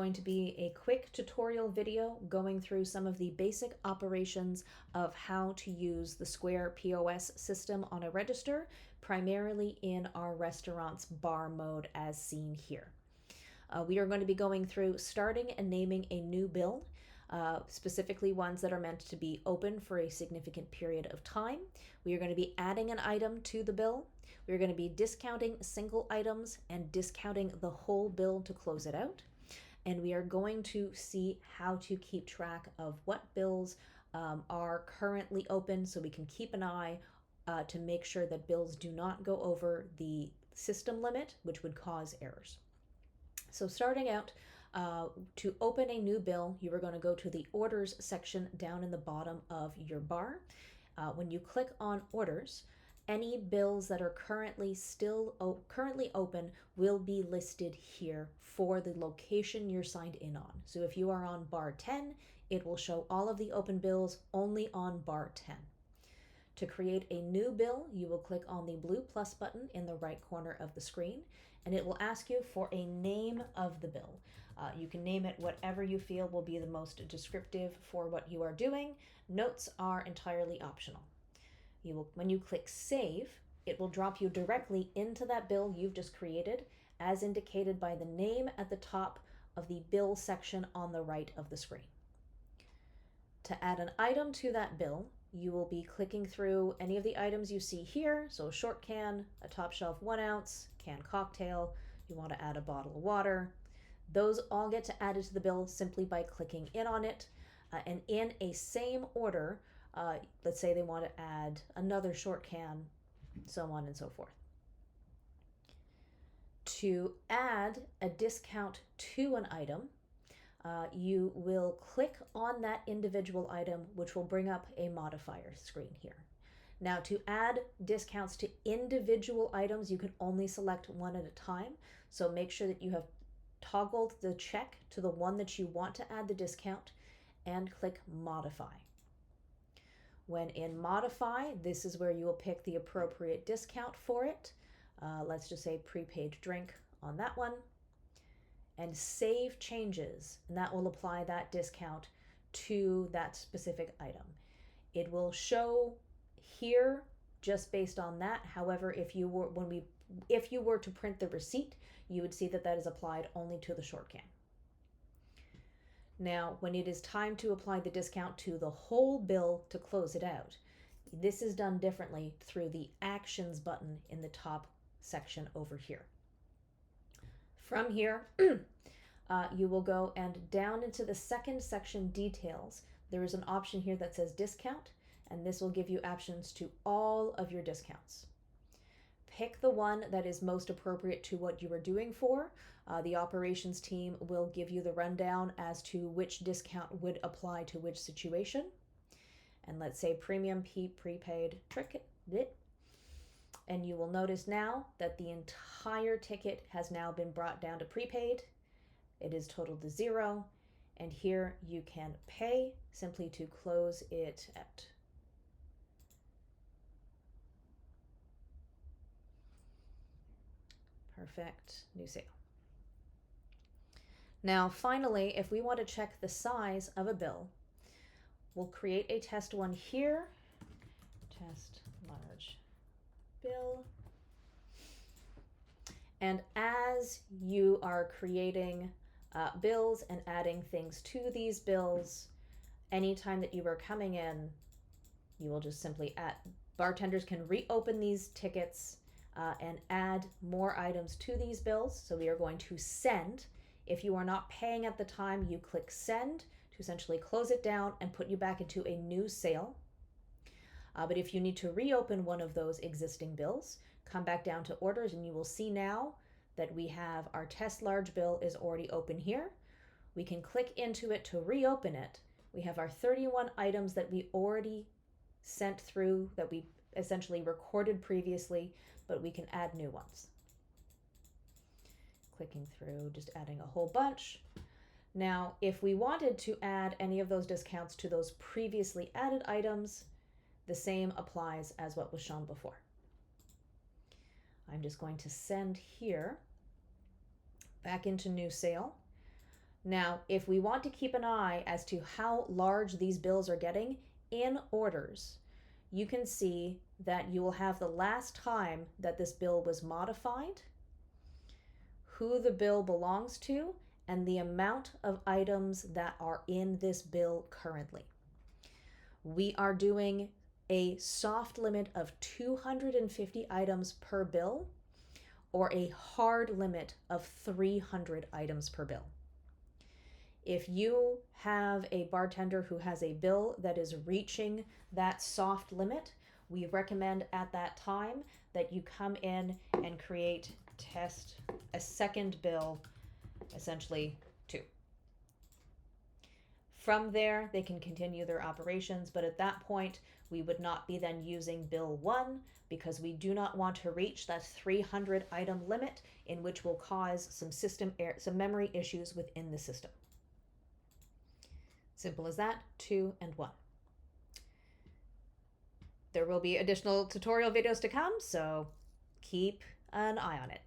Going to be a quick tutorial video going through some of the basic operations of how to use the Square POS system on a register, primarily in our restaurant's bar mode as seen here. We are going to be going through starting and naming a new bill, specifically ones that are meant to be open for a significant period of time. We are going to be adding an item to the bill. We are going to be discounting single items and discounting the whole bill to close it out. And we are going to see how to keep track of what bills are currently open so we can keep an eye to make sure that bills do not go over the system limit, which would cause errors. So starting out, to open a new bill, you are going to go to the Orders section down in the bottom of your bar. When you click on Orders, any bills that are currently open will be listed here for the location you're signed in on. So if you are on bar 10, it will show all of the open bills only on bar 10. To create a new bill, you will click on the blue plus button in the right corner of the screen, and it will ask you for a name of the bill. You can name it whatever you feel will be the most descriptive for what you are doing. Notes are entirely optional. When you click Save, it will drop you directly into that bill you've just created, as indicated by the name at the top of the bill section on the right of the screen. To add an item to that bill, you will be clicking through any of the items you see here. So a short can, a top shelf 1 ounce, canned cocktail, you want to add a bottle of water. Those all get to added to the bill simply by clicking in on it. And in a same order, let's say they want to add another short can, so on and so forth. To add a discount to an item, you will click on that individual item, which will bring up a modifier screen here. Now, to add discounts to individual items, you can only select one at a time. So make sure that you have toggled the check to the one that you want to add the discount and click Modify. When in Modify, this is where you will pick the appropriate discount for it. Let's just say prepaid drink on that one. And Save Changes, and that will apply that discount to that specific item. It will show here just based on that. However, if you were to print the receipt, you would see that that is applied only to the short can. Now, when it is time to apply the discount to the whole bill to close it out, this is done differently through the Actions button in the top section over here. From here, you will go and down into the second section, Details. There is an option here that says Discount, and this will give you options to all of your discounts. Pick the one that is most appropriate to what you are doing for. The operations team will give you the rundown as to which discount would apply to which situation. And let's say premium prepaid ticket. And you will notice now that the entire ticket has now been brought down to prepaid. It is totaled to 0. And here you can pay simply to close it out. Perfect. New sale. Now, finally, if we want to check the size of a bill, we'll create a test one here. Test large bill. And as you are creating bills and adding things to these bills, anytime that you are coming in, you will just simply add. Bartenders can reopen these tickets and add more items to these bills. So we are going to send. If you are not paying at the time, you click Send to essentially close it down and put you back into a new sale. But if you need to reopen one of those existing bills, come back down to Orders, and you will see now that we have our test large bill is already open here. We can click into it to reopen it. We have our 31 items that we already sent through, that we essentially recorded previously, but we can add new ones. Clicking through, just adding a whole bunch. Now, if we wanted to add any of those discounts to those previously added items, the same applies as what was shown before. I'm just going to send here back into new sale. Now, if we want to keep an eye as to how large these bills are getting in orders, you can see that you will have the last time that this bill was modified, who the bill belongs to, and the amount of items that are in this bill currently. We are doing a soft limit of 250 items per bill or a hard limit of 300 items per bill. If you have a bartender who has a bill that is reaching that soft limit, we recommend at that time that you come in and create a second bill, essentially 2. From there, they can continue their operations, but at that point, we would not be then using bill 1 because we do not want to reach that 300 item limit, in which will cause some memory issues within the system. Simple as that, 2 and 1. There will be additional tutorial videos to come, so keep an eye on it.